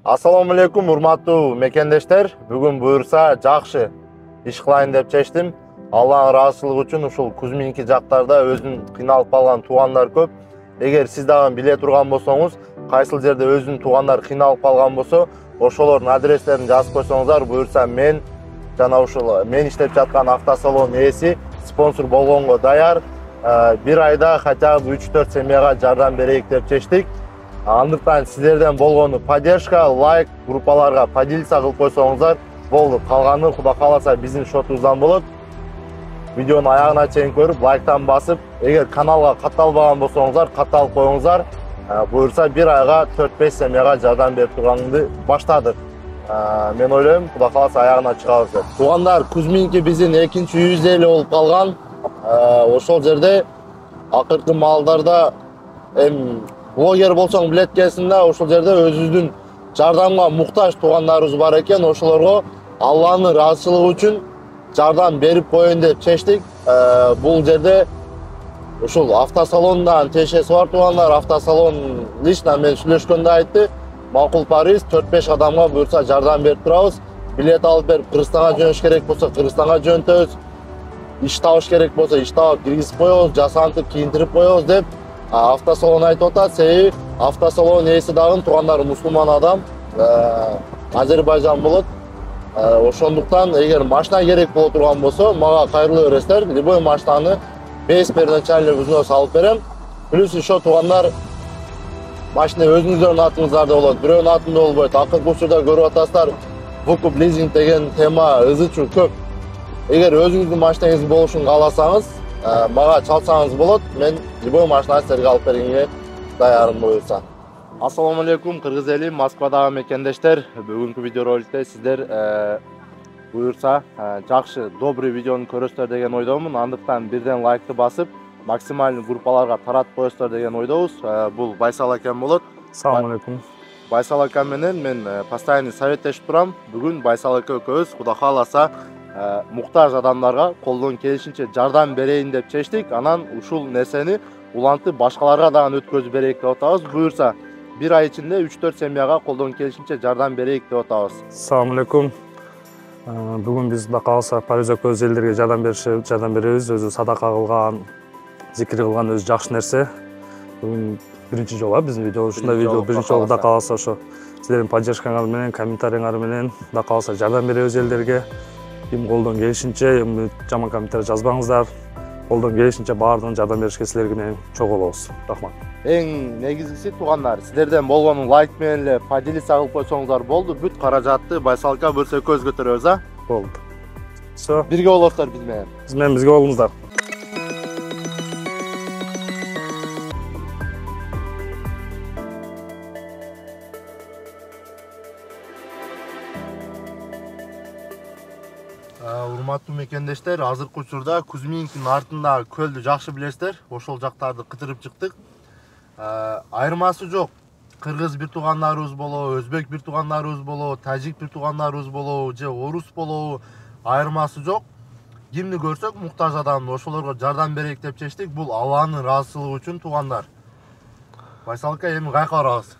Assalamu алейкум, урматтуу мекендештер. Бүгүн буюрса жакшы иш кылайын деп чечтим. Алланын ыраазычылыгы үчүн ушул Кузьминки жактарда өзүн кыйналып калган туугандар көп. Эгер сиз дагы биле турган болсоңуз, кайсыл жерде өзүнүн туугандар кыйналып калган болсо, ошолордун адрестерин жазып койсоңуздар, буюрса мен жана ушул мен иштеп жаткан автосалон ээси спонсор болгонго даяр. Бир айда хотя бы 3-4 семьяга жардам берейик деп чечтик. Андыктан сиздерден болгону поддержка, лайк, группаларга поделиться кылып койсоңуздар болду. Калганы Кудай кааласа биздин шотубуздан болот. Видеону аягына чейин көрүп, лайктан басып, эгер каналга катталбаган болсоңуздар, катталып коюңуздар. Буюрса бир айга 4-5 семьяга жардам берип турганды баштадык. Мен ойлойм, Кудай кааласа аягына чыгабыз деп. Туугандар, Кузьминки биздин экинчи үйүбүз эле болуп калган. Ошол жерде акыркы маалдарда блогер болсоң билет экенсиң да, ошол жерде өзүбүздүн жардамга муктаж туугандарыбыз бар экен. Ошолорго Алланын ыраазычылыгы үчүн жардам берип коеюн деп чечтик. Бул жерде ушул автосалондан тиешеси бар туугандар, автосалон лично мен сүйлөшкөндө айтты, макул париз 4-5 адамга буюрса жардам берип турабыз. Билет алып берип Кыргызстанга жөнөш керек болсо Кыргызстанга жөнөтөбүз. Иш табыш керек болсо иш табып киргизип коебуз, жасантып кийинтирип коебуз деп автосалон айтып атат. Себеби автосалон ээси дагы туугандар мусулман адам, Азербайжан болот. Ошондуктан эгер машина керек боло турган болсо, мага кайрылып бересиздер. Любой машинаны без первоначальный взнос алып берем. Плюс еще туугандар машина өзүңүздөрдүн атыңыздарда болот, бирөөнүн атында болбойт. Акыркы учурда көрүп атасыздар, выкуп лизинг деген тема ызычуу көп. Эгер өзүңүздүн машинаңыз болушун кааласаңыз, мага чалсаңыз болот. Мен любой машинаны силерге алып бергенге даярмын буюрса. Ассаламу алейкум, кыргыз эли, Москвадагы мекендештер. Бүгүнкү видеороликте сиздер буюрса жакшы, добрый видеону көрөсүздөр деген ойдомун. Андыктан бирден лайкты басып, максималдуу группаларга таратып коесуздар деген ойдобуз. Бул Байсал акам болот. Ассаламу алейкум. Байсал акам менен мен постоянный советтешип турам. Бүгүн Байсал ака экөөбүз Кудай кааласа муктаж адамдарга колдон келишинче жардам берейин деп чечтик. Анан ушул нерсени улантып башкаларга дагы өткөзүп берейик деп атабыз. Буюрса бир ай ичинде 3-4 семьяга колдон келишинче жардам берейик деп атабыз. Ассаламу алейкум. Бүгүн биз Кудай кааласа Париж өз элдерге жардам беребиз. Өзү садака кылган, зикир кылган өзү жакшы нерсе. Бүгүн биринчи жолу биздин видео, ушундай видео биринчи жолу Кудай кааласа ошо сиздердин поддержкаңар менен, комментарийңар менен Кудай кааласа жардам беребиз элдерге. Ким колдон келишинче, жаман комментарий жазбаңыздар. Колдон келишинче баардыгын жардам беришке силерге менен чогуу болобуз. Рахмат. Эң негизгиси туугандар, сиздерден болгону лайк менен эле поделиться кылып койсоңуздар болду. Бүт каражатты Байсалка бөлсө көз көтөрөбүз, а? Болду. Все. Бирге болосуздар биз менен. Биз менен бизге болуңуздар. Урматтуу мекендештер, азыркы учурда Кузьминкинин артындагы көлдү жакшы билесиздер. Ошол жактарды кытырып чыктык. Айырмасы жок. Кыргыз бир туугандарыбыз болобу, өзбек бир туугандарыбыз болобу, тажик бир туугандарыбыз болобу, же орус болобу, айырмасы жок. Кимди көрсөк муктаж адамды ошолорго жардам берейик деп чечтик. Бул Алланын ыраазычылыгы үчүн туугандар. Байсалка, эми кайка барабыз?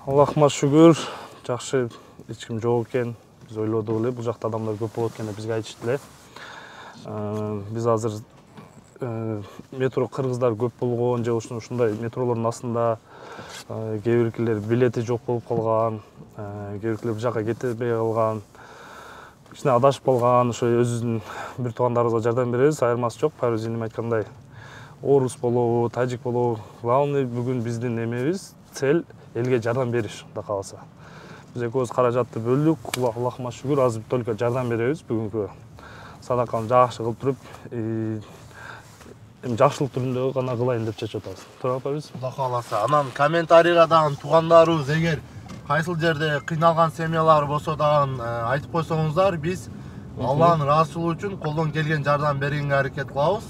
Аллахыма шүгүр, жакшы эч ким жок экен. Биз ойлодук эле, бул жакта адамдар көп болот экен деп бизге айтышты эле. Биз азыр метро кыргыздар көп болгон, же ушундай метролордун астында кээ биркилер билети жок болуп калган, кээ биркилер бул жака кетебей калган, кичине адашып калган, ошо өзүбүздүн бир туугандарыбызга жардам беребиз. Айырмасы жок. Париж эми айткандай орус болобу, тажик болобу, главный бүгүн биздин эмебиз цель элге жардам бериш, Кудай кааласа. Биз экөөбүз каражатты бөлдүк. Аллахыма шүгүр, азыр только жардам беребиз. Бүгүнкү садаканы жакшы кылып туруп, эми жакшылык түрүндө гана кылайын деп чечип атабыз. Туура апабыз. Кудай кааласа. Анан комментарийга дагы туугандарыбыз эгер кайсыл жерде кыйналган семьялар болсо дагы айтып койсоңуздар, биз Алланын ыраазычылыгы үчүн колдон келген жардам бергенге аракет кылабыз.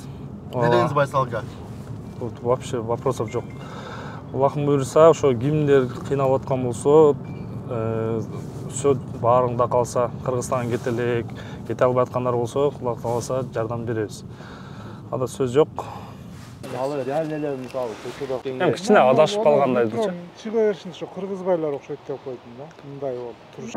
Не дегенсиз, Байсалка? Вообще вопросов жок. Аллахым буйрса, ошо кимдер кыйналып аткан болсо, все баарыңда калса Кыргызстанга кете элек, кете албай аткандар болсо, Кудай кааласа жардам беребиз. Ада сөз жок. Алып реально эле мисалы көчөдө. Эми кичине адашып калгандайдычы. Чыга беришин ушу кыргыз байлар окшойт деп койдум да. Мындай болуп туруш.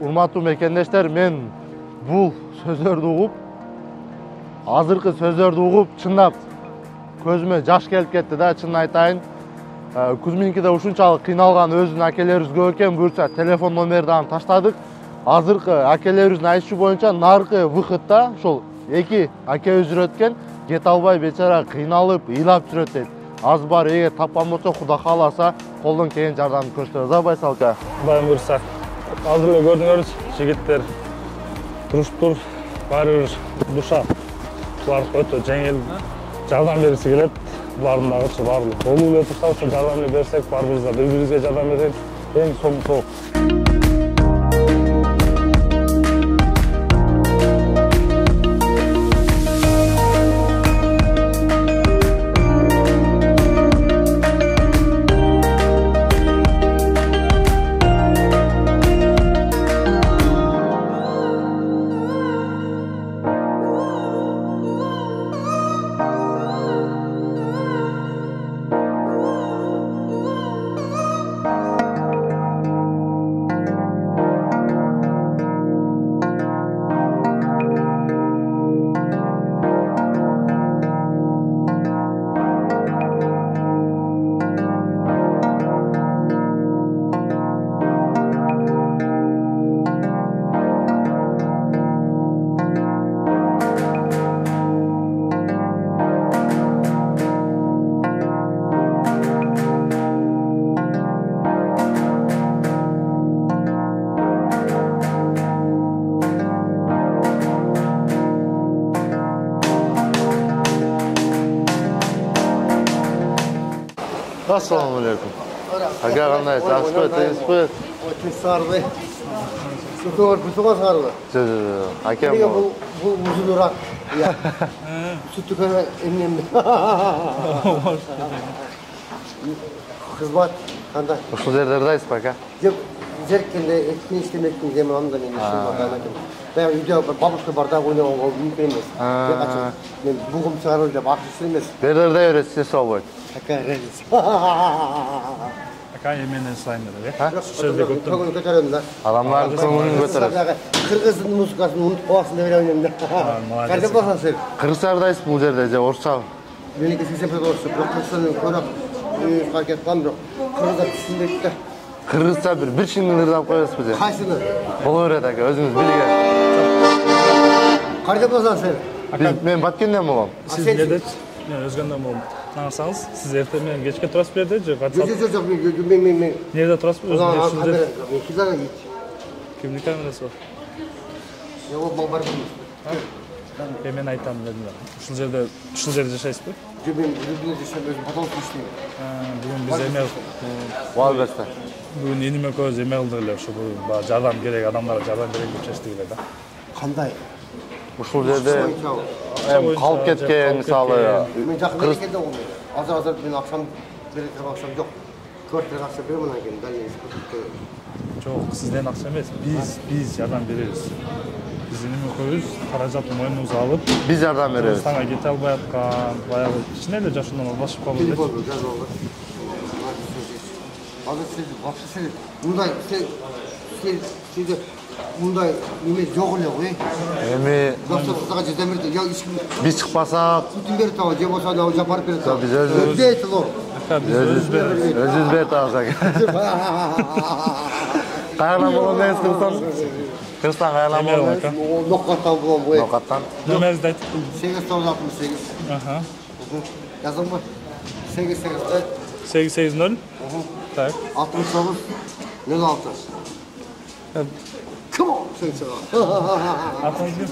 Урматтуу мекендештер, мен бул сөздөрдү угуп, азыркы сөздөрдү угуп, чындап көзүмө жаш келип кетти да, чын айтайын. Кузминкиде ушунчалык кыйналган өзүнүн акелерибиз көп экен, буюрса телефон номерди аны таштадык. Азыркы акелерибиздин айтышы боюнча наркы выходта ошол эки акебиз жүрөт экен, кете албай бечара кыйналып, ыйлап жүрөт дейт. Аз бар, эгер тапкан болсо, Кудай кааласа, колдон келген жардамды көрсөтөбүз, а Байсалка? Кудайым буйрса. Азыр эле көрдүңөрүз, жигиттер туруштур, баары бир душа. Булар өтө жеңил жардам бергиси келет. Булардын дагычы баарлык. Болуу эле турса, ошо жардам берсек, баарыбыз да бири-бирибизге жардам берсек, эң соңу. Assalamu alaikum. Aka qanday, yaxshimi, tinchmi? Tinchsizmi? To'g'ri, kuzoq sarılı. Jo'q, akam. Bu uzunroq. Ya. Süt dükkanı emniyim. Xizmat qanday? Uşul yerlerdaysiz aka? Yo'q, zerkende etni istemektin dedim ondan endi şimdi. Ben uyda babushka barda o'ynaganga mumkin emas. Men bug'um chiqarib deb aqlsiz emas. Yerlerde öğretsin so'boy. Aka reis. Aka yemenden sayınlar ya. Sözde götürüyorum da. Adamların konuğunu götürür. Kırgız'ın musikasını unutup kovasını da veriyorum da. Kardeş basan sen. Kırgızlardayız bu yerde, Orsa. Beni kesin orası. Kırgız'ın konak fark etmem yok. Kırgız'da düşündük de. Kırgızca bir şingilirden koyuyoruz bize. Kaysını? Bol öğret aka, özünüz bilgen. Kardeş basan sen. Ben Batkenden bolam. Siz nerede? Men Özgön'den bolam. Tanısanız, siz erten men geçke turasıp berdi, Yok, men. Nerede turasıp özünüz? Kamera, iki tane git. Kimlik kamerası var. Yok, bana var mı? Men aytam dedim. Uşul jerde yaşaysızbı? Ben birbirine düşen özüm patal düştüm. Bugün biz emel Valbesta. bugün enime köz emeldirler şu bu jardam gerek adamlara jardam berek dep çeştiler da. Qanday? Uşul yerde kalıp ketken misalı. Men жақын екенде ол. Азыр мен ақшам бере тұрған ақшам жоқ. Көртірек ақша беремін екен, дәл Çok sizden akşam emas, biz yardım bereriz. Biz enime köz karajatı moynunuza alıp Biz yardım veririz. Sana kete alбай atkан, баягы кичине эле жашынан башып калды. Telefon жазып алды. Азыр сіз вообще сіз мындай сіз мындай неме жоқ эле ғой. Эми Достарыңызға жардам берді. Я ешкім biz çıkmasak, бүтін беріп тауы, же болса анау жапарып беріп тауы. Biz özümüz- Ödeyті лор. Biz özümüz bereriz. özünüz ver tağızak. Kayarlan bolan ne istiyorsan? Kırstan kayarlan Emel bolan aka. Nokkattan bulan bu. Nokattan. Nömerinizi aytıp. 868. Aha. Yazın mı? 880. 880. Tak. 69. 06. Come on. Sen Atınız kim?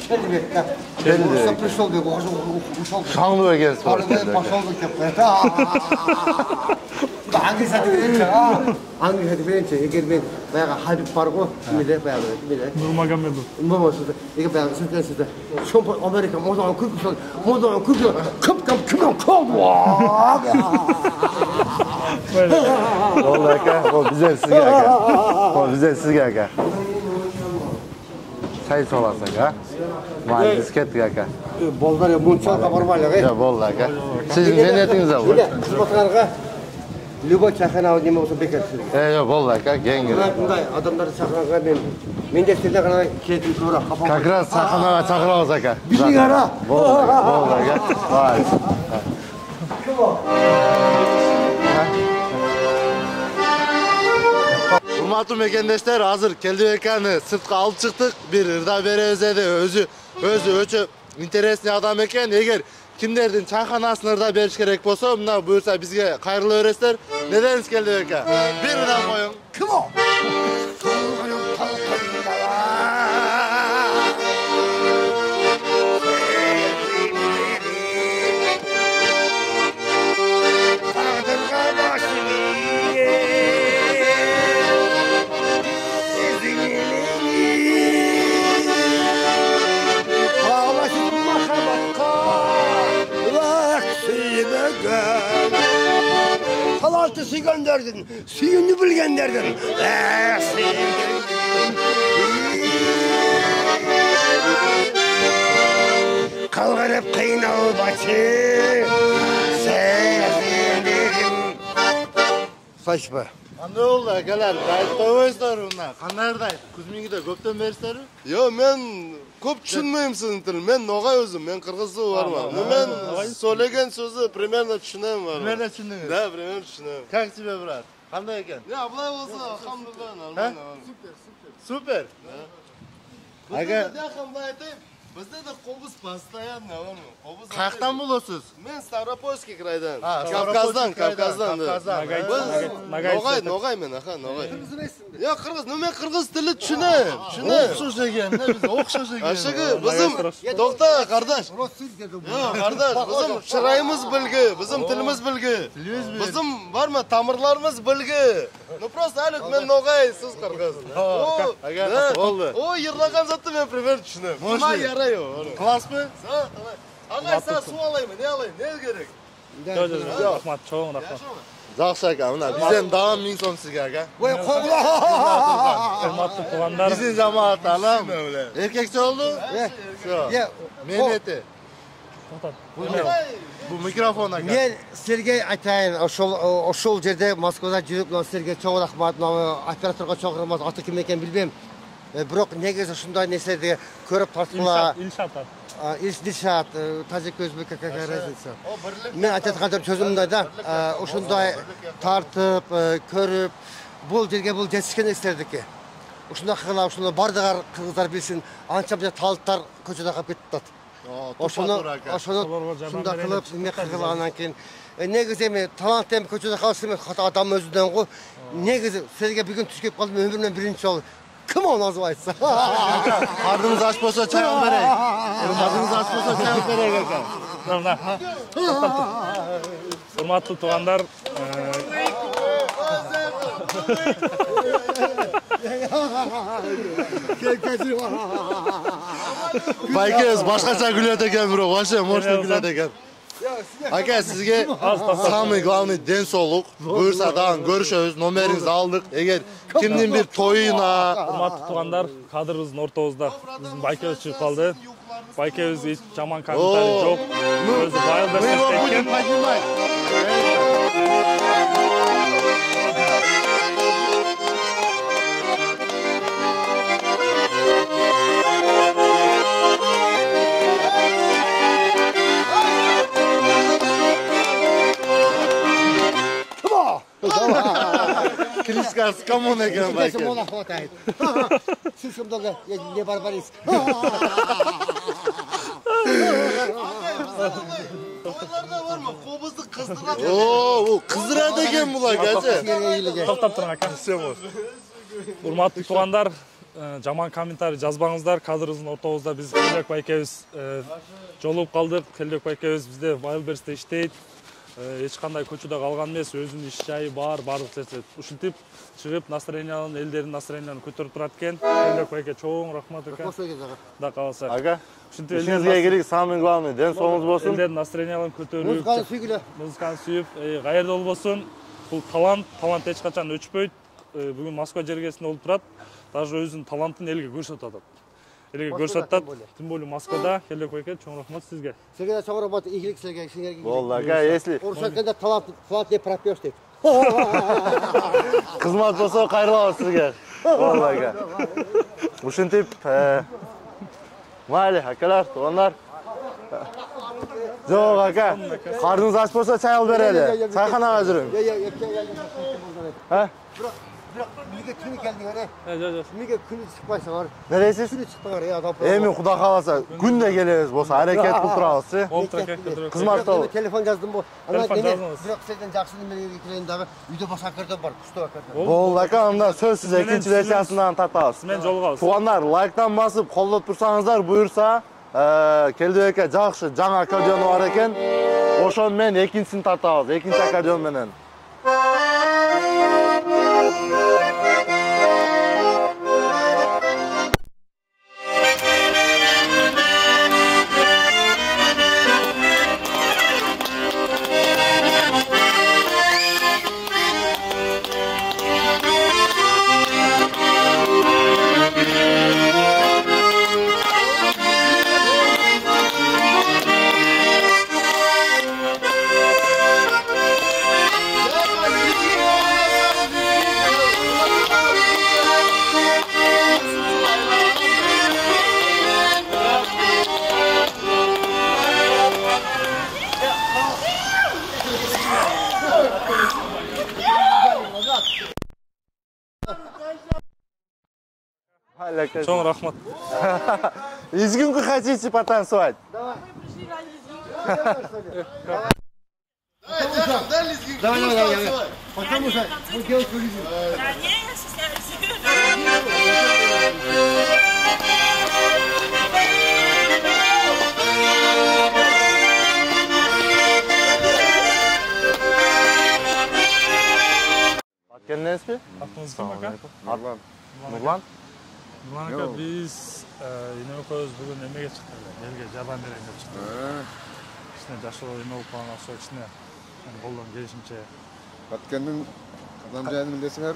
Kendi bekle. Orası prişol diyor. Uşol. Şanlı ekensiniz. Parada başol diyor. Hangi saati bilince? Hangi saati bilince? Eğer ben bayağı Habib Pargo, kimde bayağı kimde? Nurmagomedov. Nurmagomedov. Eğer bayağı sizde. Şampiyon Amerika, Modan Kıbrıs, Modan Kıbrıs, Kıp. Oldu aka. O güzel sizge aka. O güzel sizge aka. Çay solasak ha. Mühendis kettik aka. Bolgarya Munçal kabar var ya. Ya oldu aka. Sizin meniyetiniz var. Yine kızmatlarga Любой çakana neme olsa bekar sizge. Yok oldu aka. Gengir. Bunday adamları çakanaga men de sizde kana ketin sonra kafam. Как раз саханаға чакырабыз ака. Биздин ара. Болду ака. Vay. Урматтуу мекендештер, азыр Келдибеканы сыртка алып чыктык. Бир ырда беребиз деди. Өзү өчө интересный адам экен. Эгер кимдердин чайханасын ырда бериш керек болсо, мына буюрса бизге кайрылып бересиздер. Не дейсиз Келдибек? Бир ырда коюң. Kim o? Talantısı gönderdin, suyunu bilgenlerden. Kalgan hep kıynağı başı, sevdiğim. Saçma. Кандай болду акалар? Айтпайсыздар мына. Кандайырдай? Кузмингиде көптөн берисиздерби? Yo men ko'p tushunmayman sizning tilni. Men no'g'ay o'zim, men qirg'izcha borman. Men so'lagan so'zni примерно tushunaman. Примерно tushundingiz. Да, примерно tushunaman. Как тебе, брат? Кандай экен? Ya былай болса, alhamdulillah, нормально. Супер. Bizda da ham былай aytayım. Bizda da qobuz постоянно bormi? Qobuz. Каяктан болосуз? Men Stavropolskiy kraydan. Kavkazdan. No'g'ay men, aha, no'g'ay. Ya qirg'iz, men qirg'iz tili tushunaman. Окшош экен, biz окшош экен. Aşığı bizim to'xta qardosh. Yo'q, qardosh, bizim chiroyimiz bilgi, bizim tilimiz bilgi. Bizim bormi tamirlarimiz bilgi. Ну просто alik men no'g'ay, siz qirg'iz. Oldu. O yirlagan zatni men пример tushunaman. Nima yarayo? Klassmı? Ag'ay, sen suv olaymi? Ne olayım? Ne gerek? Rahmat, çoğun rahmat. Жақсы ака, мына бизден дагы 1000 сом сизге ака. Vay kovla. Hurmatlı tuğanlar. Биздин жамаат анам. Эркекче болду? Всё. Ya, Менети. Bu mikrofon aка. men Sergey aytayın, oşol yerde Moskvada жүрүп, Sergey çok rahmat, operatorga çok rahmat, atı kim eken bilmem. Biroq negesi şunday neslerde körüp tarttılar. İlşat. Dilşat, Tacik Özbek razница. Men aytayotganim sözümde de oşunday tartıp, körüp, bol yerge bol жетишкен eserdiki. Oşunda kıla, oşunda bardıgar kırgızlar bilsin, ança bize talıtlar köçede kapıp gitti. Oşunu şunda kılıp, ne kırgılanan keyin. Negisi mi, talant dem köçede kalsın, hata adam özünden ko. Negisi, Sergey bir gün tükep kaldım, ömrümden birinci oldu. Kim o nazıvaysa? Karnınız aç bolsa çay alıp bereyik. Karnınız aç bolsa çay alıp bereyik aка. Hurmatlı tuğanlar. Байкез башкача күлөт экен, бирок вообще мощный күлөт экен. Ака, сизге самый главный ден соолук. Буюрса дагы көрүшөбүз, номериңизди алдык. Эгер кимдин бир тоюна, Hurmatlı tuğanlar, kadrımızın ortağızda. Bizim Baykevuz çıkıp kaldı. Baykevuz hiç çaman komentari yok. Özü bayıldı destekleyen. Кришка скамон экен Здесь байкез. мола хватает. Слишком много, я не барбарист. Toylarda var mı? Qobuzni qizdiradi. Oo, bu kızdırады экен булар, гачы. Тоқтап тұрың ака. Hurmatlı tuğanlar, жаман комментарий жазбаңыздар. Кадырыбыздын ортобузда биз Келдек байкебиз жолугуп калдык. Келдек байкебиз бизде Wildberries'те иштейт. Эч кандай көчөдө калган эмес, өзүнүн иш жайы бар, баардык нерсе. Ушинтип чыгып настроенияларын, элдердин настроенияларын көтөрүп турат экен. Келдек байке чоң рахмат экен. Да калса. Ага. Ушинтип Ишиңизге келик, самый главный, ден соңуңуз болсун. Элдердин настроенияларын көтөрүп, Музыканы сүйгүлө. музыканы сүйүп, каерде болбосун. Бул талант эч качан өчпөйт. Бүгүн Москва жергесинде болуп турат. Даже өзүнүн талантын элге көрсөтүп атат. Элге көрсөтүп атат. Тим более Москвада. Келдек байке чоң рахмат сизге. Сізге чоң рахмат, игілік сізге, сендерге. Болду ага, если Орысша айтканда талант не пропьешь дейт. кызмат болсо кайрылабыз сизге. Болду ага. Ушинтип, майли, акалар, туугандар. Жок ака, карныңыз ач болсо чай алып берели. Чайханага жүрүң. Бирок үйгө түнү келдиңер, Жок. Эмнеге күнү чыкпайсыңар? Не дейсиз? Күнү чыктыңар, адам. Эми Кудай кааласа күндө келебиз болсо аракет кылып турабыз. Болуп турат. Кызмат болу. Телефон жаздым бу. Ана Телефон дене, жазыңыз. бирок сенден жакшы немеге келейин дагы. Үйдө баш акырда бар, күчтүү акырда. Болду ака, анда сөзсүз экинчи версиясынан тартабыз. Мен жолугабыз. Туугандар, лайктан басып, колдоп турсаңыздар, буюрса, Келдебекке жакшы жаңы аккордеону бар экен. Ошон менен экинчисин тартабыз, экинчи аккордеон менен. Чоң рахмат. Изгүнкү хотите потанцевать? Давай. Потому что мы делаем туризм. Баткенденсиз би? Атыңыз ким ака? Нурлан. Нурлан? Нурлан ака, биз эне экөөбүз бүгүн эмеге чыктык, элге жардам берейин деп чыктык. Кичине жашоо эме болуп калган окшойт, кичине колдон келишинче. Баткендин адам жайын билесиңер?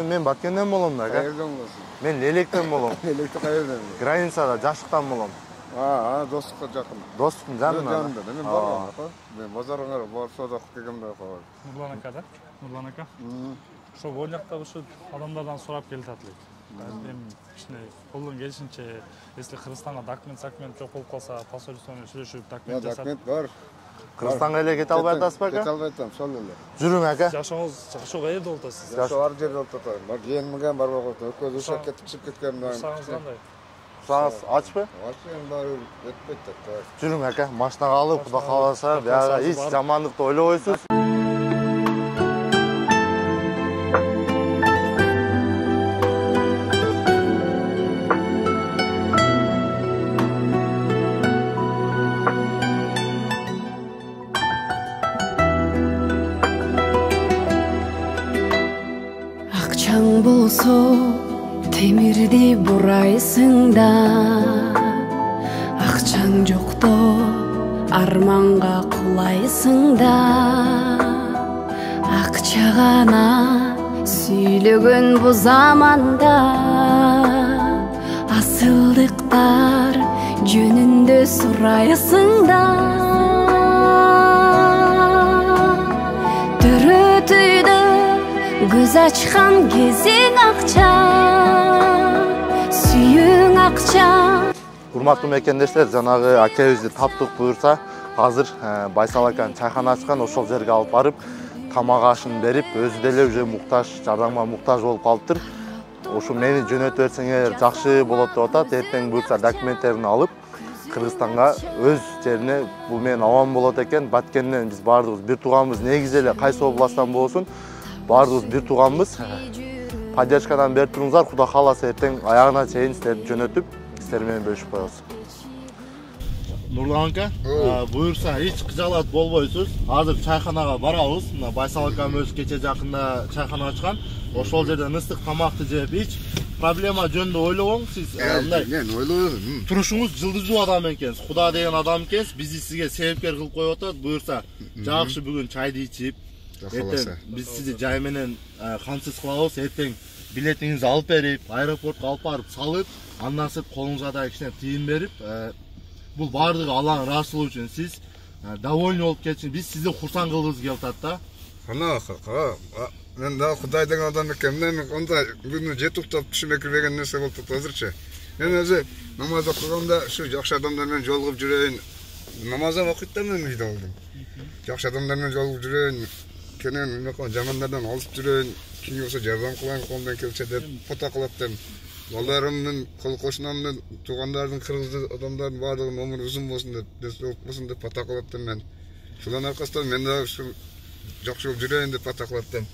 Мен Баткенден болом да ака. Кайерден болосуң? Мен Лелектен болом. Электе кайерден? Границада, Жашыктан болом. Достукка жакын. Достуктун жанында. Жанында, мен баргам го. Мен базарыңар бар соода кылып келгемде го. Нурлан ака да? Нурлан ака. Ошо бул жакта ушу адамдардан сурап келатат элек. Эми кичине колдон келишинче, если Кыргызстанга документ жок болуп калса, посольство менен сүйлөшүп документ жасап. Документ бар. Кыргызстанга эле кете албай атасыз ба Кете ака? албай атам, сол эле. Жүрүң ака. Жашоо каерде болуп атасыз? Жашоо ар жерде болуп атат. Бар жыйынмыган бар болот. Өкөз ушак кетип чыгып кеткен дайым. Сагыз кандай? Сагыз ачпы? Ачын баары өтпөйт да. Жүрүң ака, машинага алып, Кудай кааласа, бияга эч жамандыкты ойлобойсуз. Акчаң болсо темирди бурайсың да, акчаң жокто арманга кулайсың да, акча гана сүйлөгөн бу заманда, асылдыктар жөнүндө сурайсың да, төрөтүйдө көз ачкан кезең акча, сүйүң акча. Урматтуу мекендештер, жанагы акебизди таптык буюрса, азыр Байсал аканын чайхана ачкан, ошол жерге алып барып, тамак ашын берип, өзү деле уже муктаж, жардамга муктаж болуп калыптыр. Ошо мени жөнөтүп берсеңер жакшы болот деп атат. Эртең буюрса документтерин алып, Кыргызстанга өз жерине бул менен аман болот экен. Баткенден биз баардыгыбыз бир тууганбыз, негизи эле кайсы областтан болсун, баардыгыбыз бир тууганбыз. поддержкадан берип туруңуздар. Кудай кааласа эртең аягына чейин силерди жөнөтүп, силер менен бөлүшүп коебуз. Нурлан ака, буюрса эч кыжалат болбойсуз. Азыр чайханага барабыз. Мына Байсал акам өзү кече жакында чайхана ачкан. Ошол жерден ыстык тамакты жеп ич. Проблема жөнүндө ойлобоңуз сиз. Мындай мен ойлойм. турушуңуз жылдызуу адам экенсиз. Куда деген адам экенсиз. Бизди сизге себепкер кылып коюп атат. Буюрса жакшы бүгүн чайды ичип, эртең биз сизди жай менен камсыз кылабыз. Эртең билетиңизди алып берип, аэропортко алып барып салып, андан соң колуңузга да кичине тыйын берип, бул баардыгы Алланын ыраазычылыгы үчүн сиз довольный болуп кетишин. Биз сизди курсан кылгыбыз келип атат да. Мен да Кудай деген адам экенмин. Мен онда бүгүн жетип уктап түшүмө кирбеген нерсе болуп атат азырчы. Мен өзү намаз окуганда ушу жакшы адамдар менен жолугуп жүрөйүн. Намаз окуйт да мен үйдө болдум. Жакшы адамдар менен жолугуп жүрөйүн. Кенен жамандардан алып жүрөйүн. Кийин болсо жардам кылайын колумдан келсе деп фото кылаттым. Балдарымдын, кол кошунамдын, туугандардын, кыргыз адамдардын баардыгынын өмүрү узун болсун деп, болсун деп фото кылаттым мен. Шундан аркасынан мен да ушу жакшы болуп жүрөйүн деп фото кылаттым.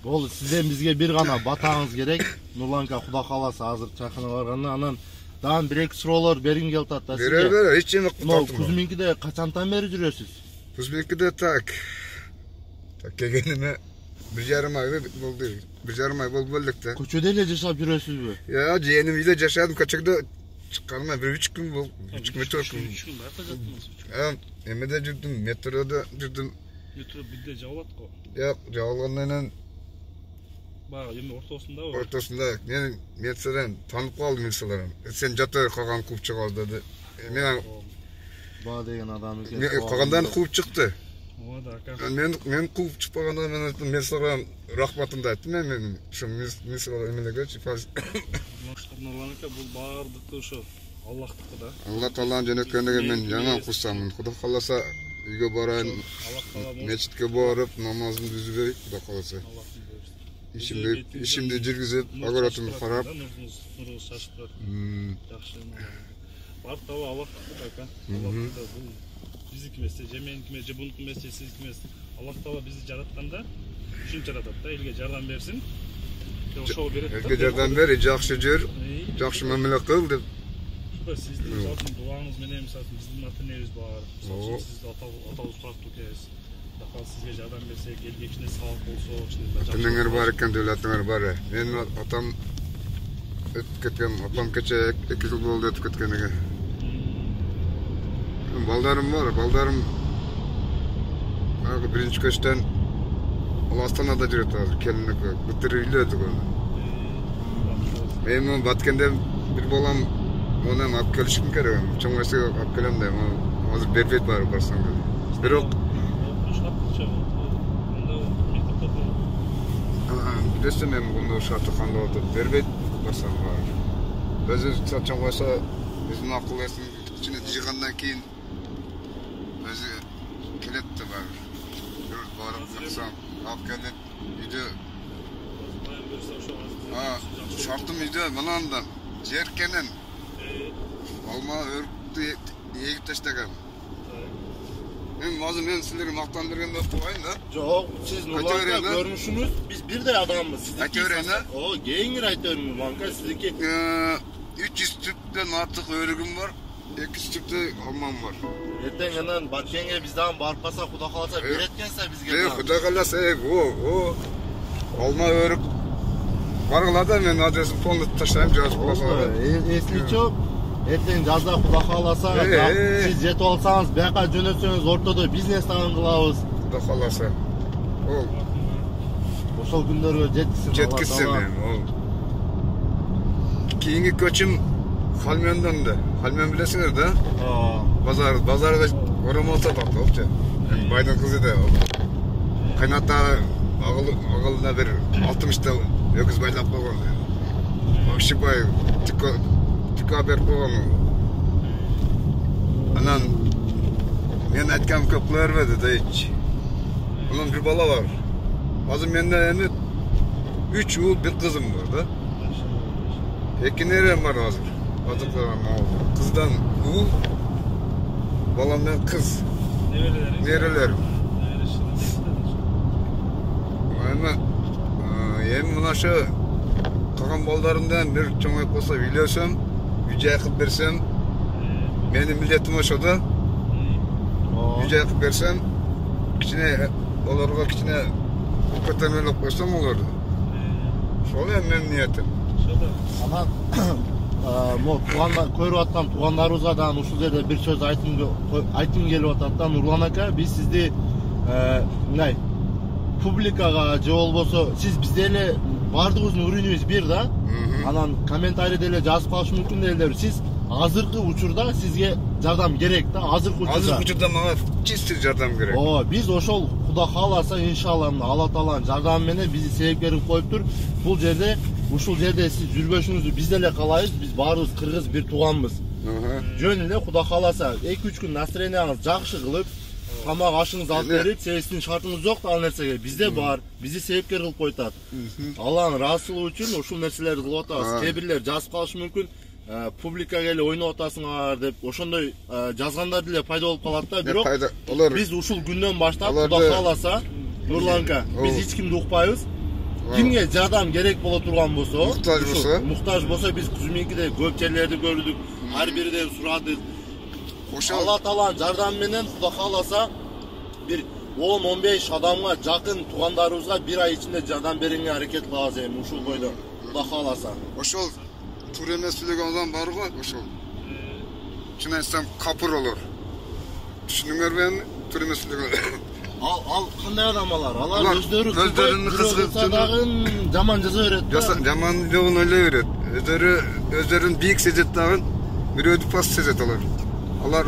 Болду, сизден бизге бир гана батаңыз керек. Нурланка Кудай кааласа азыр чайханага баргандан анан дагы бир-эки суроолор бергим келип атат да сизге. Бере, эч эме кутартым. Кузминкиде качантан бери жүрөсүз? Кузминкиде так келгениме 1,5 ай болду. 1,5 ай болуп элек да. Көчөдө эле жашап жүрөсүзбү? Жээним үйдө жашадым. Көчөдө чыкканыма 1-3 күн болду. 3 күн өтүп. 3 күн барда жаттыңыз. Эмеде жүрдүм, метродо жүрдүм. Метро бирде жабылат го. Жок, жабылгандан Баягы эми ортосундабы? Ортосунда. Мен сенен таанып калдым милициялар. Сен жата калган кууп чыгар деди. Мен Ба деген адам экен. калгандан кууп чыкты. Оода ака. Мен кууп чыкпаганда мен сага рахматымды айттым. Мен ушу милициялар эмелегечи Нурлан ака, бул баардыгы ошо Аллахтыкы да. Алла Тааланын жөнөткөнүгө мен жаман курсамын. Кудай кааласа үйгө барайын, мечитке барып, намазымды түзүбөй, Кудай кааласа. Ишимди жүргүзүп, огородумду карап. Нурубуз чачып турат. Жакшы. Бар таба Аллахтыкы ака. Аллахтыкы бул биздики эмес, же меники эмес, же бунуку эмес, же сиздики эмес. Аллах Таала бизди жаратканда ушинче жаратат да, элге жардам берсин. Ошого берет да. Элге жардам бер, жакшы жүр, жакшы мамиле кыл деп. Сиздин жалпы дуаңыз менен биздин ата-энебиз бар. Сиз атабыз каттуу экенсиз. Кудай сизге жардам берсек, элге кичине сабак болсо, кичине Тенеңер бар экен, devletиңер бар. Мен атам өтүп кеткен, атам кече 2 жыл болду өтүп кеткениге. Балдарым бар, балдарым биринчи көчтөн Астанада жүрөт азыр, келинеке, бүтүр үйлөдүк аны. Мен Баткенде бир балам онан алып келишим керек. Чоңойсо алып келем да, азыр бербейт барсаң да. Бирок Билесем мен мындай шарты кандай болот, бербейт барсаң бар. Өзү чоңойсо биздин акыл эсин кичине жыйгандан кийин өзү келет да бар. Барып барсаң, алып келип үйдө шартым үйдө мынандан жеркенен алма өрүктү эгип таштаган. Мен силерге мактан бергенде коюн да. Жок, сиз Нурланка көрүнүшүңүз, биз бирдей адамбыз. Айтөөрөйүн да. Кеңири айтөөрүн Нурланка, сиздики 300 түптөн артык өрүгүм бар, 200 түптө алмам бар. Эртең анан Баткенге биз дагы барып калсак, Кудай кааласа берет экенсиз бизге. Кудай кааласа, алма өрүк баргыла да, мен адресин полностью таштайм, жазып коесуңар. Эсличок, эртең жазда Кудай кааласа, сиз жетип алсаңыз, бияка жөнөтсөңүз ортодо бизнес дагы кылабыз. Кудай кааласа. Ошол күндөргө жеткизсин. Кийинки көчүм Халмендан да. Халмен билесиңер да? Базарда оромол сатат болчу. Байдын кызы да. Кайната агылына бир 60та өкүз байлап койгон. Акшыбай тика берип койгон. Анан мен айткан көп кыла бербеди да эч. Анан бир бала бар. Азыр менде эми 3 уул, 1 кызым бар да. 2 нерем бар азыр. Кыздан уул, баламдан кыз. Нерелерим. Эми мына ошо калган балдарымдан бир чоңоюп болсо үйлөсөм, үй жай кылып берсем, менин милдетим ошо да. Үй жай кылып берсем, кичине олорго кичине көтөрмөлөп койсом олорду. Ошол эми менин ниетим. Анан мо туугандар көрүп аткан туугандарыбызга дагы ушул жерде бир сөз айтым келип атат да, Нурлан ака, биз сизди мындай публикага же болбосо сиз бизде эле баардыгыбыздын уровенибиз бир да. Анан комментарийде эле жазып калышы мүмкүн эле. Сиз азыркы учурда сизге жардам керек да, азыркы учурда мага чисти жардам керек. Биз ошол Кудай кааласа иншалла Алла Тааланын жардамы менен бизди себепкер коюптур. Бул жерде ушул жерде сиз жүрбөшүңүздү биз деле каалайбыз. Биз баарыбыз кыргыз бир тууганбыз. Жөн эле Кудай кааласа 2-3 күн настроенияңыз жакшы кылып, тамак ашыңызды алып берип, сиздин шартыңыз жок да ал нерсеге. Бизде бар, бизди себепкер кылып койтат. Алланын ыраазычылыгы үчүн ушул нерселерди кылып атабыз. Кээ бирлер жазып калышы мүмкүн, публикага эле ойноп атасыңар деп, ошондой жазгандар деле пайда болуп калат да. Бирок биз ушул күндөн баштап Кудай кааласа, Нурланка, биз эч кимди укпайбыз. Кимге жардам керек боло турган болсо, муктаж болсо биз Кузминкиде көп жерлерди көрдүк, ар бириден сурадык. Алла Тааланын жардамы менен Кудай кааласа бир 10-15 адамга жакын туугандарыбызга бир ай ичинде жардам берүүгө аракет кылабыз эми ушул бойдо. Кудай кааласа. Ошол туура эмес сүйлөгөн адам бар го, ошол. Чын айтсам капыр олор. Түшүнүңөрбү? Туура эмес сүйлөгөн. Ал кандай адам алар? Алар өздөрүнүн кызыгып жаман жаза берет. Жаман жолун ойлой берет. Өздөрүн бийик сезет дагы, бирөөдү паст сезет алар. Алар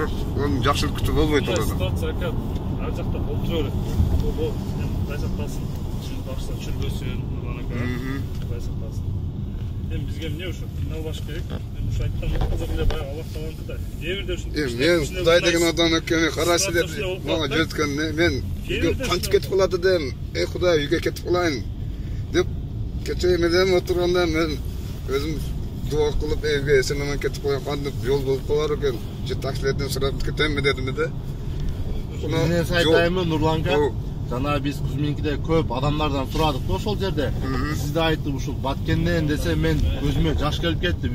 жакшылык күтүп болбойт алар. Ситуация ар жакта болуп жүрөт. Бул кандай сактасын, чын башта чүрбөсүн, Нурлан ака. Кандай сактасын. Эми бизге эмне ушу? Албаш керек. Эми ушу айткан азыр эле баягы Аллах Тааланыкыда. Дебирде ушунтип. Мен Кудай деген адам экени карашы деп мага жөткөн. Мен кантип кетип калат дедим. Кудай үйгө кетип калайын деп кече менен отурганда мен өзүм дуа кылып үйгө эсен-аман кетип калайын, кантип жол болуп калар экен. Же таксилерден сурап кетемби дедим да. Мен айтайынбы, Нурланка? Жана биз Кузминкиде көп адамдардан сурадык да ошол жерде. Сиз да айттып ушул Баткенден десе мен көзүмө жаш келип кетти.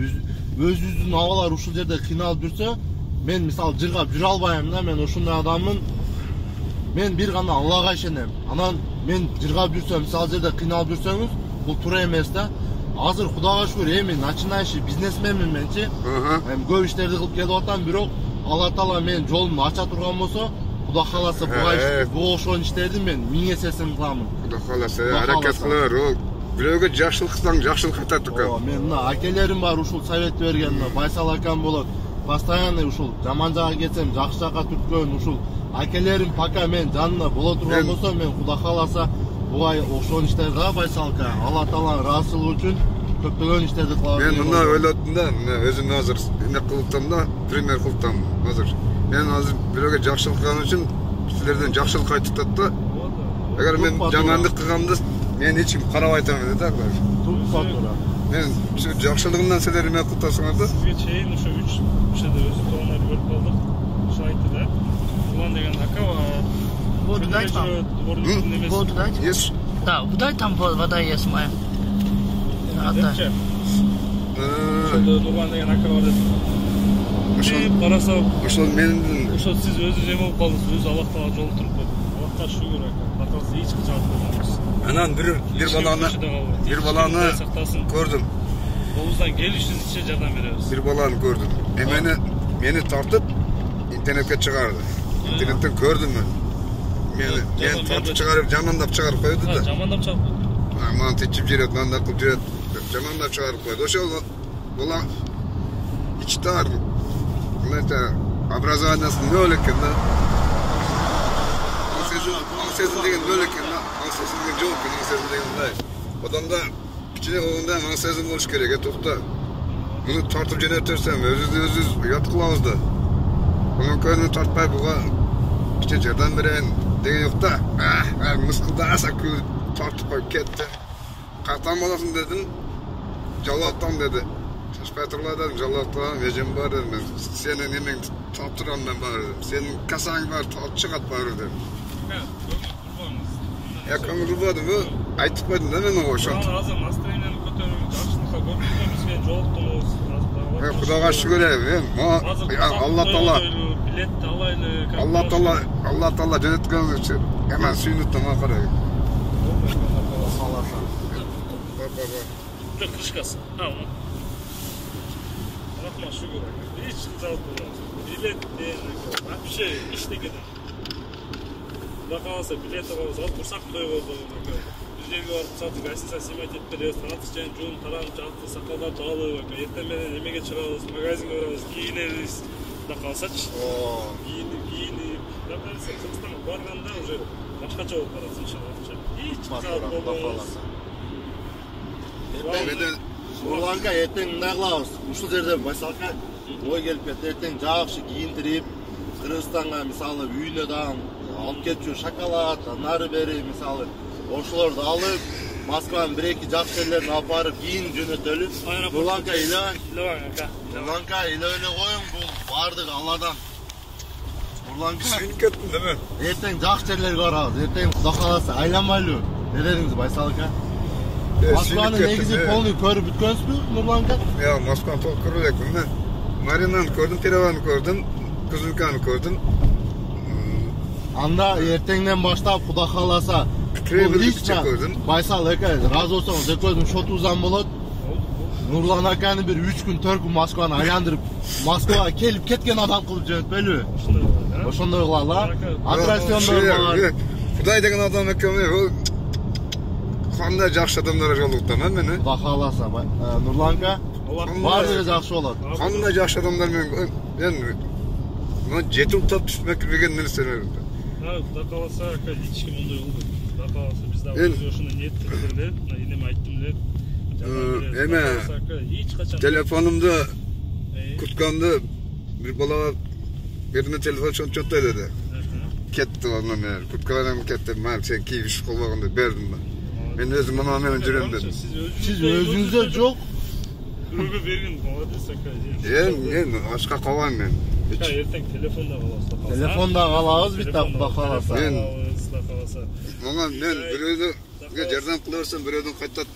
Өзүбүздүн абалар ушул жерде кыйналып жүрсө, мен мисалы жыргап жүрө албайм да. Мен ошондой адаммын. Мен бир гана Аллага ишенем. Анан мен жыргап жүрсөм, мисалы жерде кыйналып жүрсөңүз, бул туура эмес да. Азыр Кудайга шүгүр, эми начинающий бизнесменмин менчи. Эми көп иштерди кылып келип атам, бирок Алла Таала мен жолумду ача турган болсо, Кудай кааласа буга ошон иштерди мен 1000 эсесин кыламын. Кудай кааласа аракет кылар. Ол бирөөгө жакшылык кылсаң жакшылык кайтат экен. Мен мына акелерим бар, ушул совет берген, Байсал акам болот. Постоянно ушул жаман жакка кетсем, жакшы жакка түрткөн ушул акелерим пока мен жанында боло турган болсо, мен Кудай кааласа буга ошон иштерди да Байсалка. Алла Тааланын ыраазычылыгы үчүн көптөгөн иштерди кылабыз. Мен мына ойлодум да, өзүм азыр эмне кылыптам да, пример кылыптам азыр. Мен азыр бирөөгө жакшылык кылган үчүн силерден жакшылык кайтып да. Эгер мен жамандык кылгамда мен эч ким карабай атам да. Мен ушу жакшылыгымдан силер эме кылтасыңар да. Сизге чейин ошо 3 жерде өзү туугандар көрүп калдык. Ошо айтты да. Нурлан деген ака воду айтма. Воду дать? Есть. Да, дай там вода есть моя. Отдай. Нурлан деген ака бар деп. Ошол менин ошо сиз өзү эме болуп калдыңыз, өзү Аллах Таала жолун туруп койду. Аллахка шүгүр ака. Батасы эч качан болмабыз. Анан бир баланы көрдүм. Колубуздан келишинче жардам беребиз. Бир баланы көрдүм. Мени тартып интернетке чыгарды. Интернеттен көрдүм мен. Мени тартып чыгарып, жамандап чыгарып койду да. Жамандап чыгарып койду. Маны течип жүрөт, мындай кылып жүрөт. Жамандап чыгарып койду. Ошол бала ичтар. Мындай образованиясы нөл экен да. Аңсезим деген нөл экен да. Аңсезим деген жок экен, аңсезим деген мындай. Адамда кичине болгондо аңсезим болуш керек. Токто. Муну тартып жөнөтөрсөм, өзүбүз уят кылабыз да. Мунун көңүн тартпай буга кичине жардам берейин деген жок да. Мыскылдаса күлүп тартып коюп кетти. Картан болосуң дедим. Жалаттам деди. Шашпай турла дедим, жалаттам, эжем бар дедим. Сенин эмеңди тартып турам мен бар дедим. Сенин касаң бар, тартып чыгат бар дедим. Көңүл бурбадым, айтып койдум да мен ошо. Азыр настроениени көтөрүп, жакшылык жолуктунуз. Кудайга шүгүр эми. Алла Таала билетти алайлы. Алла Таала жөнөткөн үчүн эмен сүйүнүптүм акыры. Крышкасы. Рахмат шүгүр. Hiç жалпы билет вообще иштеген. Кудай кааласа билет алабыз, алып турсак Кудай болду. Бир жерге барып сатып гостиница снимать этип беребиз, тартышчан жуун таранып жатты, сакалдарды алып, эртең менен эмеге чыгабыз, магазинге барабыз, кийинебиз. Кудай кааласачы. Кийинип, Кудай кааласа Кыргызстанга барганда уже башкача болуп барат иншалла. Hiç жалпы болбойбуз. Нурланка эртең мындай кылабыз. Ушул жерден Байсалка ой келип кетти. Эртең жакшы кийинтирип, Кыргызстанга мисалы үйүнө дагы алып кетчү шоколад, нары бери мисалы ошолорду алып, Москванын бир-эки жакшы жерлерине алып барып кийин жөнөтөлү. Нурланка Нурланка эле коюң, бул бардыгы Алладан. Нурланка Сүйүнүп кеттим деме. Эртең жакшы жерлерге барабыз. Эртең Кудай кааласа айланбайлы. Не дедиңиз Байсалка? Москваны негизи полный көрүп бүткөнсүзбү, Нурланка? Москваны толук көрүп элекмин мен. Маринаны көрдүм, Перованы көрдүм, Кузулканы көрдүм. Анда эртеңден баштап Кудай кааласа Байсал эке разы болсоңуз экөөбүздүн шотубуздан болот. Нурлан аканы бир 3 күн 4 күн Москваны айландырып, Москвага келип кеткен адам кылып жөнөтпөйлүбү? Ошондой кылалы. Аттракциондор бар. Кудай деген адам экөөбүз кандай жакшы адамдар жолуктаман мен. Кудай кааласа Нурланка баардыгы жакшы болот. Кандай жакшы адамдар мен жетип тап түшмөк кирбеген нерселер. Кудай кааласа эч ким ондой болбойт. Кудай кааласа биз дагы ошону ниеттенбиз эле, энеме айттым эле. Эме телефонумду кутканды бир бала берме телефон чончоттой деди. Кетти анан кутканам кетти, мен сен кийип иш кылбаганда бердим мен. Мен өзүм мына менен жүрөм дедим. Сиз өзүңүздө жок. Бирөөгө берген молодец ака. Мен ашка калган мен. Эртең телефонда калабыз. Телефонда калабыз бит Кудай кааласа. Кудай кааласа. Мага мен бирөөдө жардам кыла берсем бирөөдөн кайтат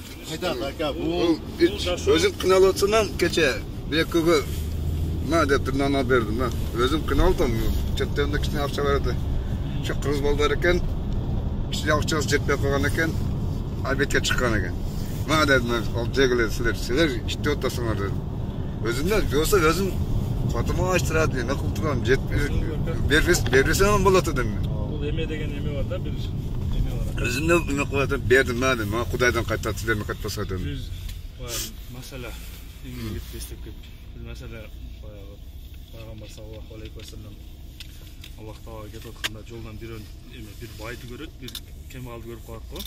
ака. Бул өзүм кыналып атсам кече экөөгө деп бир нан алып бердим мен. Өзүм кыналдым. Четтемде кичине акча бар эди. Ошо кыргыз балдар экен. Кичине акчасы жетпей калган экен. Албетке чыккан экен. Мага дедим мен, ал жегиле силер иштеп атасыңар дедим. Өзүмдө болсо өзүм катыма аштырат, эме кылып турам, бербесем болот дедим. Бул эме деген эме бар да, бир эме бар. Өзүмдө эме кылып атам, бердим мен, мага Кудайдан кайтат, силерме кайтпаса дедим. Биз масала эмне кетпестик деп. Биз масала пайгамбар саллаллаху алейхи ва саллям Аллах Таала кетип атканда жолдон бир байды көрөт, бир кемалды көрүп калат го.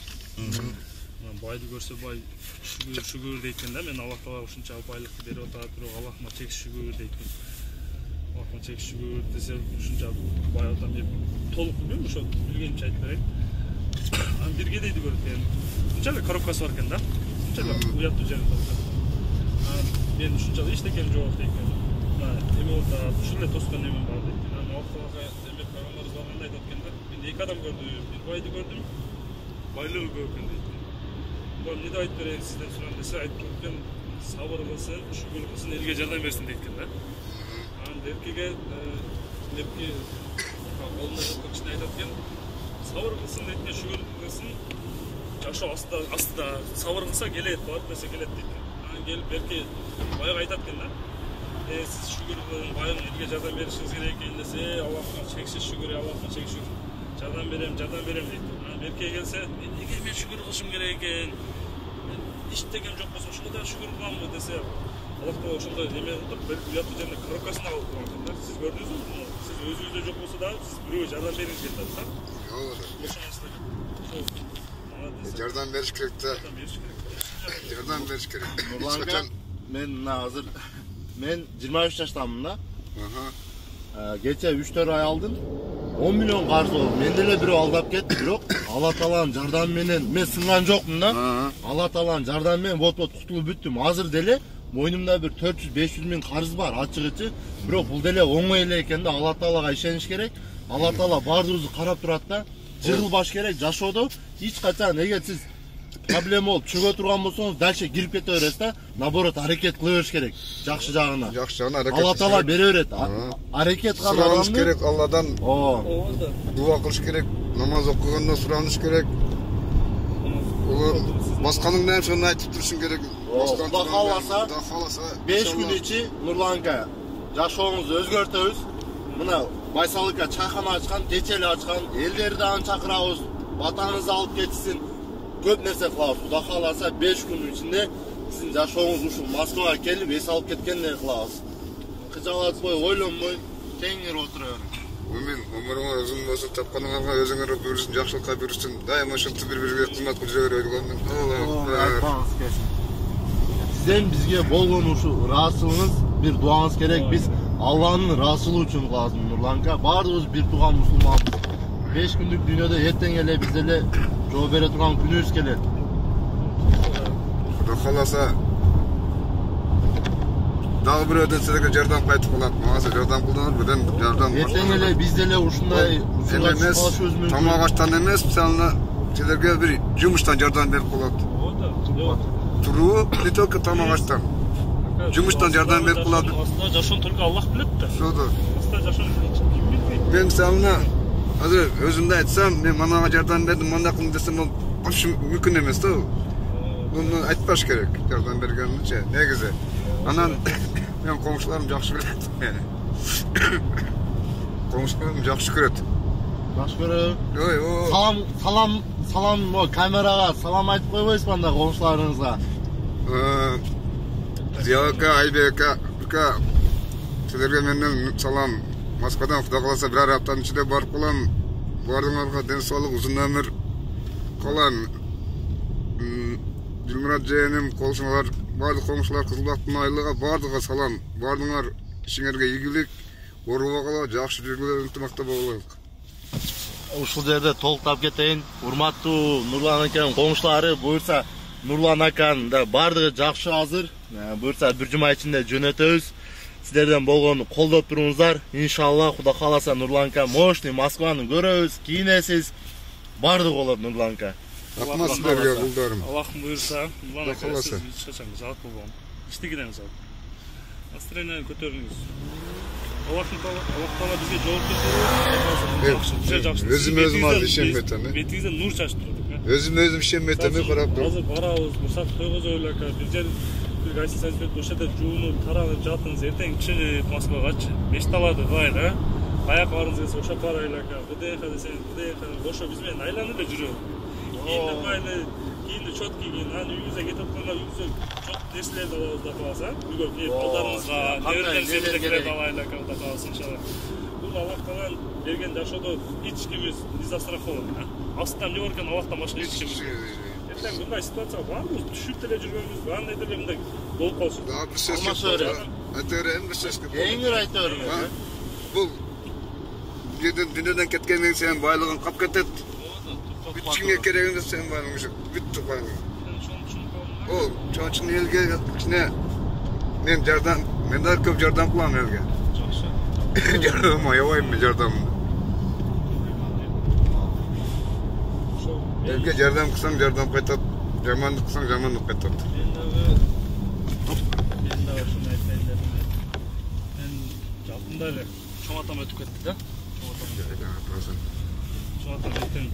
Байды көрсө бай шүгүр дейт экен да. Мен Аллах Таала ушунча байлыкты берип атат, бирок Аллахыма чек шүгүр дейт экен. Аллахыма чек шүгүр десе ушунча бай адам деп толук билбейм, ошо билгенимче айтып берейин. Анан бир кедейди көрүп экен. Ушунчалык коробкасы бар экен да. Ушунчалык уяттуу жеринде турат. Мен ушунчалык иштекеним жок дейт экен. Эме болуп атат, ушул эле тоскон эмем бар дейт экен. Анан Аллах Таалага эме пайгамбарыбыз барганда айтат экен да. Мен эки адам көрдүм, бир байды көрдүм, байлыгы көп экен дейт. Эмне деп айтып берейин сизден сурам десе, айтып экен, сабыр кылсын, шүгүр кылсын, элге жардам берсин дейт экен да. Анан эркеге эрке колунда кичине айтат экен, сабыр кылсын дейт экен, шүгүр кылсын, жашоо астыда сабыр кылса келет, баардык нерсе келет дейт экен. Анан келип эрке байга айтат экен да. Сиз шүгүр кылың, байга элге жардам беришиңиз керек экен десе, Аллахка чексиз шүгүр, Аллахка чексиз шүгүр. Жардам берем дейт. Анан эркеге келсе, эмнеге мен шүгүр кылышым керек экен? Мен иштегем жок болсо ошого да шүгүр кыламбы десе, Аллах Таала ошондой эме кылып, уяттуу жерде коробкасын алып турган экен да. Сиз көрдүңүзбү? Сиз өзүңүздө жок болсо дагы сиз бирөөгө жардам бериңиз келип атат, Жардам бериш керек да. Жардам бериш керек. Нурланка, мен мына азыр мен 23 жаштамын да. Кече 3-4 ай алдын 10 миллион карыз болду. Мен деле бирөө алдап кетти, бирок Алла Тааланын жардамы менен мен сынган жокмун да. Алла Тааланын жардамы менен бот кутулуп бүттүм. Азыр деле мойнумда бир 400-500 миң карыз бар, ачыгычы. Бирок бул деле оңой эле экен да. Алла Таалага ишениш керек. Алла Таала баардыгыбызды карап турат да. Жыгылбаш керек жашоодо. Эч качан эгер сиз проблема болуп чөгө турган болсоңуз дальше кирип кете бересиз да, наоборот аракет кыла бериш керек жакшы жагына. Жакшы жагына аракет. Алла Таала бере берет. Аракет кылган сураныш керек Алладан. Ооба. Дуа кылыш керек, намаз окуганда сураныш керек. Басканың нерсени айтып турушуң керек. Кудай кааласа 5 күн ичи Нурланка жашооңузду өзгөртөбүз. Мына Байсалыкка чайхана ачкан, кечели ачкан, элдерди аны чакырабыз, батаңызды алып кетсин. Көп нерсе кылабыз. Кудай кааласа 5 күн ичинде сиздин жашооңуз ушул Москвага келип, эс алып кеткендей кылабыз. Кыжалатпай, ойлонбой, теңир отура бериң. Мен өмүрүңөр узун болсун, тапканыңарга өзүңөр буйрусун, жакшылыкка буйрусун, дайыма ушинтип бири-бирибизге кызмат кылып жүрө берели. Сизден бизге болгон ушул ыраазычылыгыңыз, бир дуаңыз керек. Биз Алланын ыраазычылыгы үчүн кылабыз Нурланка. Баардыгыбыз бир тууган мусулманбыз. 5 күндүк дүйнөдө эртең эле биз деле жооп бере турган күнүбүз келет. Кудай кааласа дагы бирөөдөн силерге жардам кайтып калат. Мага жардам кылдыңар, бирден жардам. Эртең эле биз деле ушундай чыгышыбыз мүмкүн. Тамак аштан эмес, мисалына силерге бир жумуштан жардам берип калат. Туруу, не только тамак аштан. Жумуштан жардам берип калат. Аслында жашоон только Аллах билет да. Ошодо. Аслында жашоон ким билбейт. Мен мисалына азыр өзүмдү айтсам, мен манага жардам бердим, мындай кылдым десем, ал вообще мүмкүн эмес да. Муну айтпаш керек, жардам бергенинче. Негизи. Анан мен комшуларым жакшы билет мени. Комшуларым жакшы көрөт. Жакшы көрөт. Ой, Салам, камерага салам айтып койбойсузбу анда комшуларыңызга? Зияка, Айбека, силерге менден салам. Москвадан Кудай кааласа бир аптанын ичинде барып калам. Баардыгыңарга ден соолук, узун өмүр калам. Дилмурат жээним, колушуңар, баардык комшулар, кызылбактын айлыга баардыгыга салам. Баардыгыңар ишиңерге ийгилик, оорубагыла, жакшы жүргүлө, ынтымакта бололук. Ушул жерде толуктап кетейин. Урматтуу Нурлан аканын комшулары, буюрса Нурлан аканын да баардыгы жакшы азыр. Буюрса бир жума ичинде жөнөтөбүз. Сиздерден болгон колдоп туруңуздар. Иншалла Кудай кааласа Нурланка мощный Москваны көрөбүз, кийинесиз. Баардыгы болот Нурланка. Рахмат силерге булдарым. Аллахым буйрса, Нурлан ака сиз эч качан жалт болбогон. Иштегиден жалт. Настроение көтөрүңүз. Аллах Таала бизге жооп берди. Өзүм азыр ишенбетем. Бетиңизде нур чачып турат. Өзүм ишенбетем, карап туруп. Азыр барабыз, бурсак койгозойлу ака. Бир жер гайсы сазбет ошода жуунуп, таранып жатыңыз, эртең чыгып Москвагачы. Мечталарды кылайын, каяка барыңыз келсе ошо барайлы ака. БДХ десеңиз, БДХ ошо биз менен айланып эле жүрөбүз. Кийинде кайны, кийинде чоткий кийин, анан үйүңүзгө кетип атканда үйүңүзгө чот нерселерди алабыз да каласа, үйгө келип балдарыңызга, неберелериңизге кирип алайлы ака, да калса иншалла. Бул Аллах Таалан берген жашоодо эч кимибиз не застрахован. Астынан эмне бар экен, Аллахтан башка эч ким. Эртең мындай ситуация баарыбыз түшүп деле жүргөнбүз, кандай деле мындай болуп калсын. Да, бир сөз айта берем. Кеңир айта бериң. Бул дүйнөдөн кеткенден сен байлыгың кап кетет. Кичине керегинде сен байлыгың бүттү байлыгың. Ол чоңчун элге кичине мен да көп жардам кылам элге. Жакшы. Жардам аябайм мен жардамымды. Элге жардам кылсаң жардам кайтат, жамандык кылсаң жамандык кайтат. Мен дагы ушуну айтайын дедим. Мен жакында эле чоң атам өтүп кетти да. Чоң атам эртең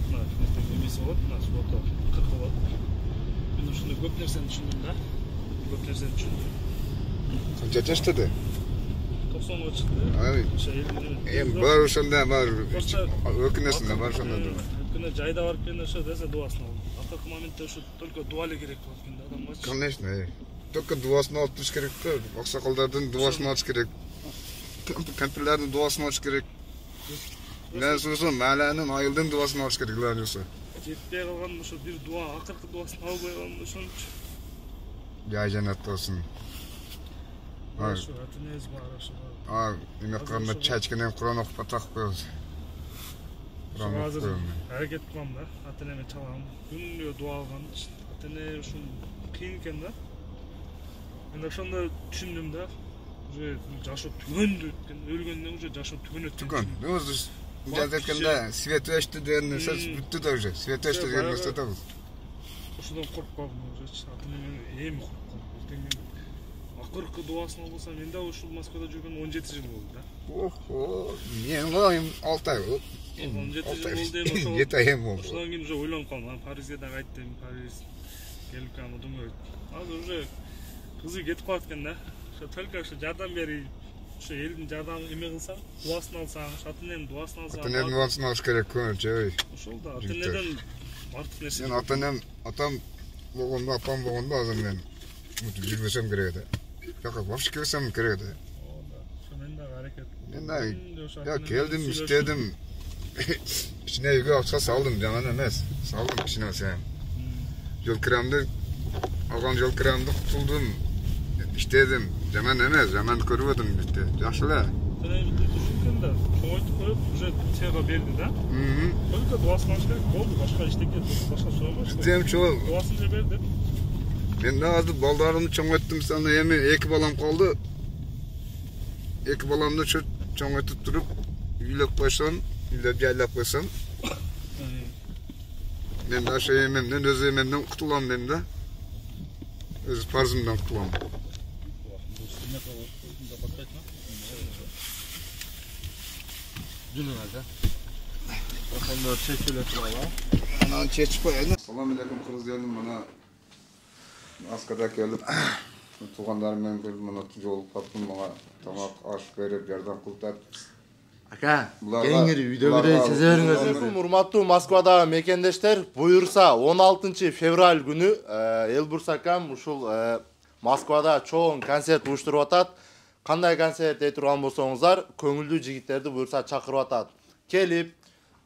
эмеси болот, мына суббота 40 болот. Мен ушундай көп нерсени түшүндүм да. Көп нерсени түшүндүм. Канча жаштады? 90 чыкты. Бар ошондой бар. Өкүнөсүң бар ошондой. Күнө жайда барып келгенде ошо десе дуасын алдым. Акыркы моментте ошо только дуа эле керек болот экен да адамга. Конечно, только дуасын алып туруш керек да. Аксакалдардын дуасын алыш керек. Кемпирлердин дуасын алыш керек. Мен сосын Маланын айылдын дуасын алыш керек да болсо. Жетпей калган ошо бир дуа, акыркы дуасын албай калган ошончу. Жай жанат болсун. Ошо атыныз бар ошо. Эме кылганда чай ичкенден Куран окуп атак коебуз. Азыр аракет кылам да, ата-энеме чалам. Күнүгө дуа алган, ата-эне ушун кыйын экен да. Мен ошондо түшүндүм да. Уже жашоо түгөндү экен, өлгөндөн уже жашоо түгөнөт экен. Түгөн. Өзү жазып эткенде свет өчтү деген сөз бүттү да уже. Свет өчтү деген нерсе да бул. ошодон коруп калдым ужечи. Атын мен эми коруп калдым. Эртең мен акыркы дубасын албасам, мен да ушул Москвада жүргөн 17 жыл болду да. Мен оюм 6 ай болду. 17 жыл болду эми ошол. 7 ай болду. Ошондон кийин уже ойлонуп калдым. Парижге да кайттым, Париж келип калган думай. Азыр уже кызы кетип калат экен да. Ошо только ошо жардам берип, ошо элдин жардамын эме кылсаң, дубасын алсаң, ата-эненин дубасын алсаң. Ата-эненин дубасын алыш керек көбүнчө. Ошол да ата-энеден артык нерсе. Мен ата-энем, атам болгондо, апам болгондо азыр мен жүрбөсөм керек да. Жака вообще келсем керек да. Мен да аракет. Мен да я келдим, иштедим. Кичине үйгө акча салдым, жаман эмес. Салдым кичине сен. Жол кирамды алган жол кирамды кутулдум. İştedim, zaman emez, zaman көрбөдүм бизде. Жакшы эле. Düşünkün de çoğaltıp koyup уже тega берди да. Только дуасын алыш керек болду, башка эчтеке башка сурамаш. Издем чоң. Дуасын же берди. Мен да азыр балдарымды чоңойттум, сана эми 2 балам калды. 2 баламды чоңойтуп туруп, үйлөп койсом, үйлөп жайлап койсом. Мен да ошо эмемден, өз эмемден кутулам мен да. Өз парзымдан кутулам. Ошондо чечилет бала. Анан чечип коеюн. Салам алейкум, кыргыз элим, мына Аскада келип, туугандарым менен келип, мына жолугуп калдым, мага тамак аш берип, жардам кылып. Ака, кеңири видеода сезе бериңиз. Урматтуу Москвадагы мекендештер, буюрса 16 февраль күнү Элбурс акам ушул Москвада чоң концерт уюштуруп атат. Кандай концерт дей турган болсоңуздар, көңүлдүү жигиттерди буюрса чакырып атат. Келип,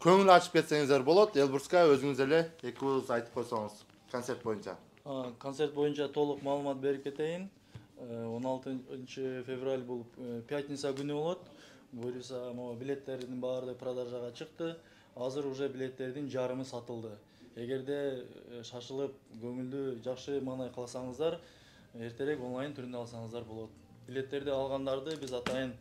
көңүл ачып кетсеңиздер болот. Элбурска өзүңүз эле 2 сөз айтып койсоңуз концерт боюнча. Концерт боюнча толук маалымат берип кетейин. 16 февраль бул пятница күнү болот. Буюрса, билеттердин баары продажага чыкты. Азыр уже билеттердин жарымы сатылды. Эгерде шашылып, көңүлдүү жакшы маанай кылсаңыздар, эртерээк онлайн түрүндө алсаңыздар болот. Билеттерди алгандарды биз атайын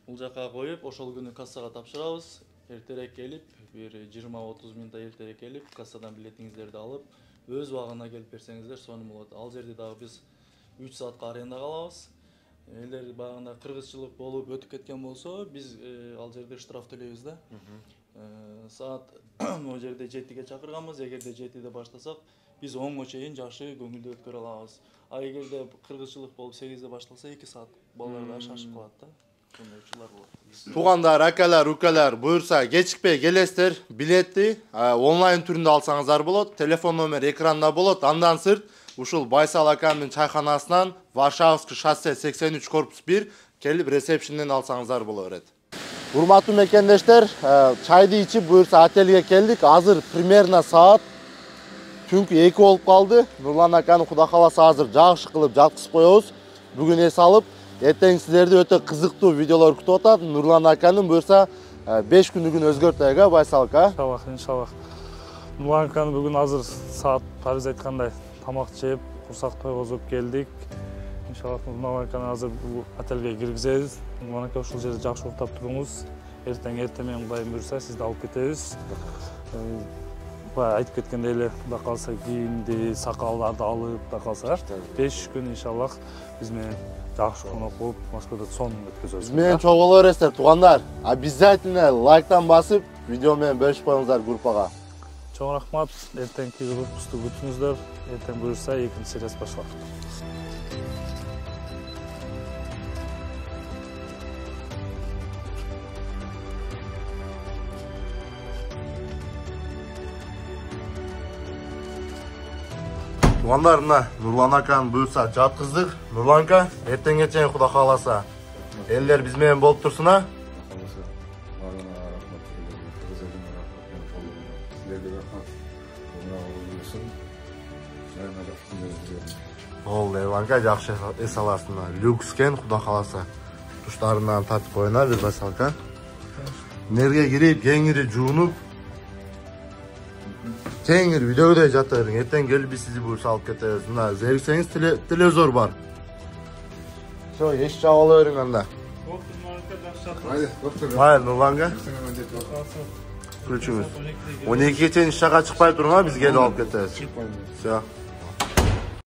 бул жака коюп, ошол күнү кассага тапшырабыз. Эртерээк келип, бир 20-30 минутта эртерээк келип, кассадан билетиңиздерди алып, өз убагына келип берсеңиздер сонун болот. Ал жерде дагы биз 3 саатка арендага алабыз. Элдер багында кыргызчылык болуп өтүп кеткен болсо, биз ал жерде штраф төлөйбүз да. Саат могу жерде 7-ге чакырганбыз. Эгерде 7-де баштасак, биз 10-га чейин жакшы көңүлдүү өткөрө алабыз. А эгерде кыргызчылык болуп 8-де башталса 2 саат балдар да шашып калат да. Туугандар, акалар, укалар, буюрса кечикпей келесиздер. Билетти онлайн түрүндө алсаңыздар болот. Телефон номер экранда болот. Андан сырт ушул Байсал акамдын чайканасынан Варшавский шоссе 83 корпус 1 келип ресепшнден алсаңыздар боло берет. Урматтуу мекендештер, чайды ичип буюрса отелге келдик. Азыр примерно саат түнкү 2 болуп калды. Нурлан аканы кудай кааласа азыр жакшы кылып жаткызып коебуз. Бүгүн эс алып, эртең сиздерди өтө кызыктуу видеолор күтүп атат. Нурлан аканын буюрса 5 күнүгүн өзгөртөйгө Байсал ака. Иншаллах. Нурлан аканы бүгүн азыр саат Париж айткандай тамак жеп, курсак тойгозуп келдик. Иншаллах Нурлан аканы азыр бул отелге киргизебиз. Нурлан ака ушул жерде жакшы уктап туруңуз. Эртең эртемен Кудайым буюрса сизди алып кетебиз. Айтып кеткендей эле, кудай калса кийимди, сакалдарды алып, кудай калса 5 күн иншаллах биз менен жакшы конок болуп, Москвада сонун өткөзөбүз. Биз менен чогуло бересиздер туугандар. Обязательно лайктан басып, видео менен бөлүшүп коюңуздар группага. Чоң рахмат. Эртеңки выпусту күтүңүздөр. Эртең буюрса экинчи сериясы башталат. Туугандар, мына Нурлан аканы буюрса жаткыздык. Нурлан ака, эртеңге чейин кудай кааласа элдер биз менен болуп турсун а. Ол Иванка жакшы эс аласың. Люкскен кудай кааласа. Туштарынан тартып коюна биз Байсал ака. Нерге кирип, кеңири жуунуп, кеңири видеода жата бериң. Эртең келип биз сизди буюрса алып кетебиз. Мына зериксеңиз телевизор бар. Всё, эч чабала бериң анда. Haydi, doktor. Hayır, Nurlan aка. Күлчүңүз. 12'ye чейин иш жакка чыкпай турганга биз келип алып кетебиз. Все.